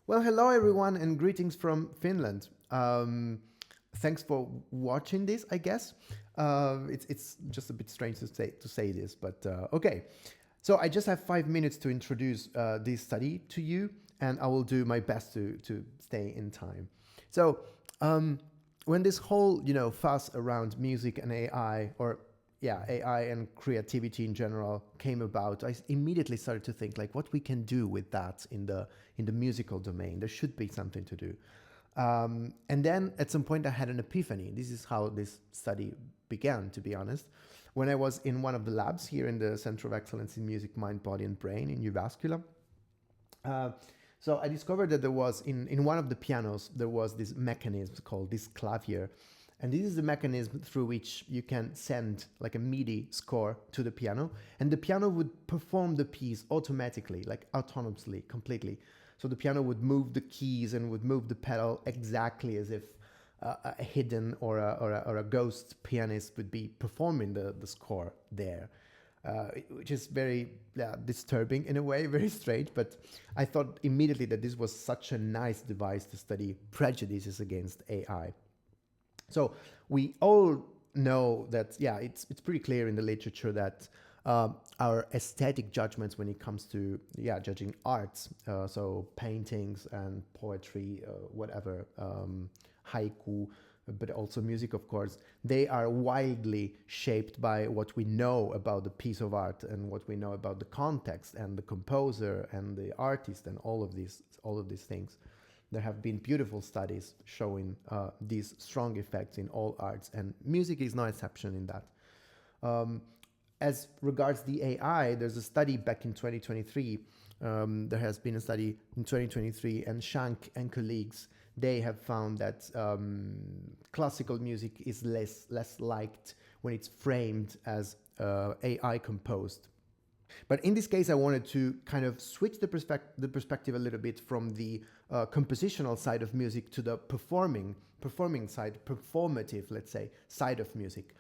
Well, hello everyone, and greetings from Finland. Thanks for watching this. I guess it's just a bit strange to say this, but okay. So I just have 5 minutes to introduce this study to you, and I will do my best to stay in time. So when this whole fuss around music and AI, or yeah, AI and creativity in general came about, I immediately started to think like what we can do with that in the musical domain. There should be something to do. And then at some point I had an epiphany. This is how this study began, to be honest. When I was in one of the labs here in the Center of Excellence in Music, Mind, Body and Brain in Uvascula. So I discovered that there was, in one of the pianos, there was this mechanism called this clavier. And this is the mechanism through which you can send like a MIDI score to the piano, and the piano would perform the piece automatically, like autonomously, completely. So the piano would move the keys and would move the pedal exactly as if a hidden or a ghost pianist would be performing the score there. Which is very disturbing in a way, very strange, but I thought immediately that this was such a nice device to study prejudices against AI. So we all know that, yeah, it's pretty clear in the literature that our aesthetic judgments when it comes to judging arts, so paintings and poetry, whatever, haiku, but also music, of course, they are widely shaped by what we know about the piece of art and what we know about the context and the composer and the artist and all of these things. There have been beautiful studies showing these strong effects in all arts, and music is no exception in that. As regards the AI, there's a study back in 2023. There has been a study in 2023, and Shank and colleagues, they have found that classical music is less liked when it's framed as AI composed. But in this case, I wanted to kind of switch the perspective a little bit from the compositional side of music to the performing side, performative, let's say, side of music.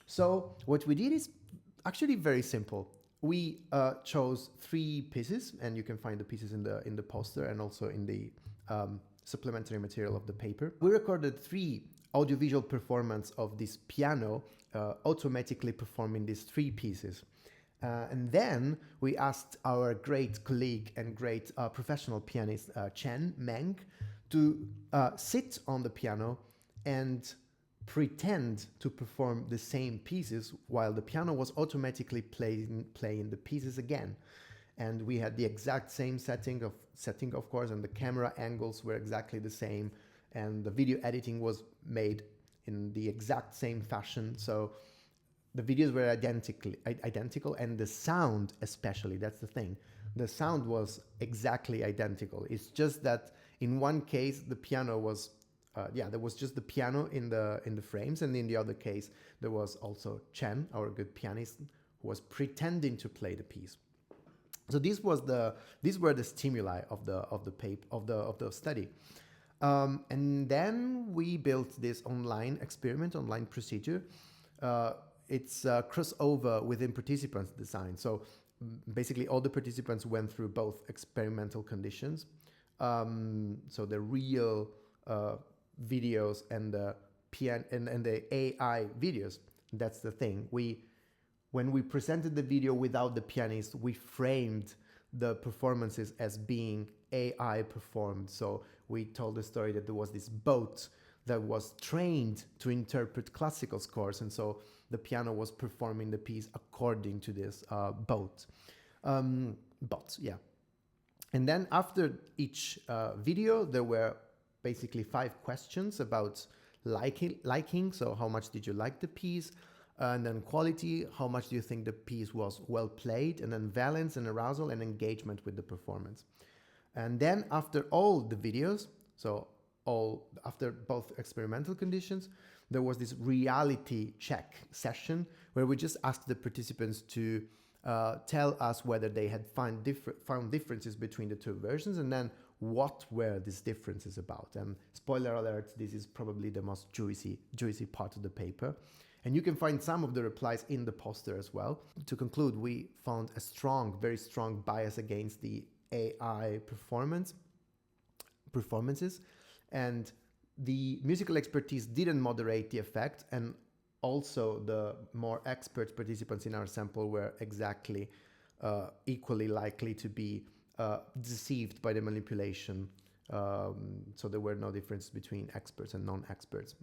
So what we did is actually very simple. We chose 3 pieces, and you can find the pieces in the poster and also in the supplementary material of the paper. We recorded 3 audiovisual performances of this piano automatically performing these 3 pieces. And then we asked our great colleague and great professional pianist, Chen Meng, to sit on the piano and pretend to perform the same pieces while the piano was automatically playing the pieces again. And we had the exact same setting, of course, and the camera angles were exactly the same, and the video editing was made in the exact same fashion. So the videos were identical, and the sound especially, that's the thing. The sound was exactly identical. It's just that in one case, the piano was, there was just the piano in the frames, and in the other case, there was also Chen, our good pianist, who was pretending to play the piece. So these were the stimuli of the study. And then we built this online procedure. It's crossover within participants design. So basically all the participants went through both experimental conditions. So the real videos and the and the AI videos. That's the thing. When we presented the video without the pianist, we framed the performances as being AI performed. So we told the story that there was this boat that was trained to interpret classical scores, and so the piano was performing the piece according to this boat. And then after each video, there were basically 5 questions about liking. So how much did you like the piece? And then quality, how much do you think the piece was well played? And then valence and arousal and engagement with the performance. And then after all the videos, so after both experimental conditions, there was this reality check session where we just asked the participants to tell us whether they had found differences between the 2 versions, and then what were these differences about. And spoiler alert, this is probably the most juicy part of the paper. And you can find some of the replies in the poster as well. To conclude, we found a very strong bias against the AI performance. performances, and the musical expertise didn't moderate the effect, and also the more expert participants in our sample were exactly equally likely to be deceived by the manipulation. So there were no difference between experts and non-experts.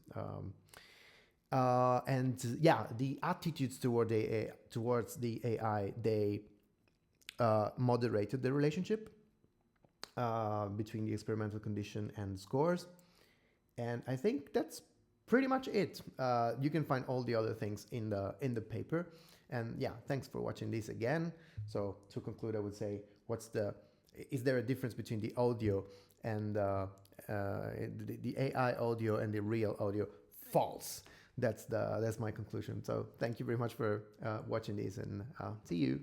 And yeah, the attitudes towards the AI, they moderated the relationship between the experimental condition and scores. And I think that's pretty much it. You can find all the other things in the paper. And yeah, thanks for watching this again. So to conclude, I would say, is there a difference between the audio and the AI audio and the real audio? False. That's my conclusion. So thank you very much for watching this, and see you.